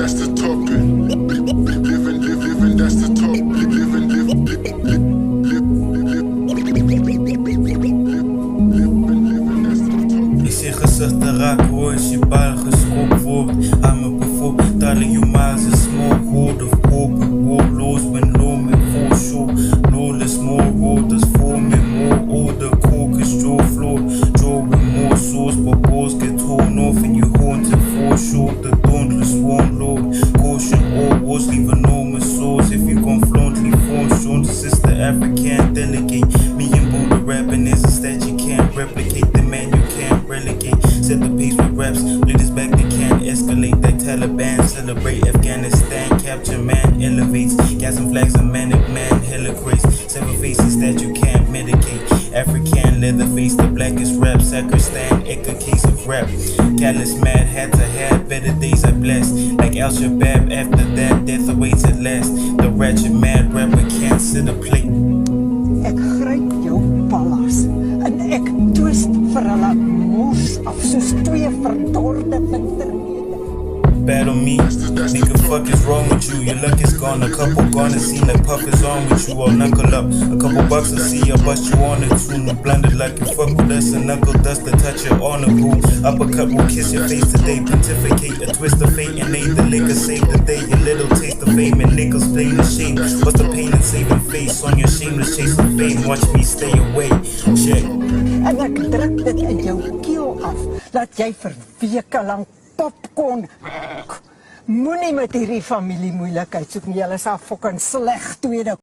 that's the topic. Living, that's the top. Ik zie gezichten raken, hoor als je bal geschopt wordt. Aan me bijvoorbeeld tellen je miles in small gold of open warlords. Ben low met full show, lawless more orders. For me more order, coke is jaw floor. Jaw with more sauce, but balls get torn off and you haunted for sure. The dauntless one lord, caution all wars, leave enormous sores. If you gon' flauntly form shown, sister African delegate. Me and Buddha rapping is a stat you can't replicate. The man you can't relegate. Set the pace with raps, leaders back they can't escalate. Like Taliban, celebrate Afghanistan, capture man elevates. Got some flags of manic man, hella grace. Seven faces that you can't medicate. African leather face, the blackest rap. Sacristan, a case of rap. Callous mad, had to have better days I blessed. Like Al Shabaab, after that death awaits at last. The ratchet mad rapper can't sit a plate. Ek gryp jou ballas en ek twist vir hulle mos af soos twee verdorde wintermede. Battle me, nigga, fuck is wrong with you? Your luck is gone, a couple gone and seen like puff is on with you. I'll knuckle up, a couple bucks to see, I'll bust you on it too. No blundered like you fuck with us, a knuckle dust to touch your honor boo. Uppercut will kiss your face today, pontificate, a twist of fate and aid the liquor, save the day. Your little taste of fame and niggas playing the shame. What's the pain in saving face on your shameless chase of fame? Watch me stay away, check. En ek druk dit in jou keel af, dat jy vir weke lang popcorn. Moenie met hierdie familie moeilikheid soek nie, julle is al fucking sleg tweede.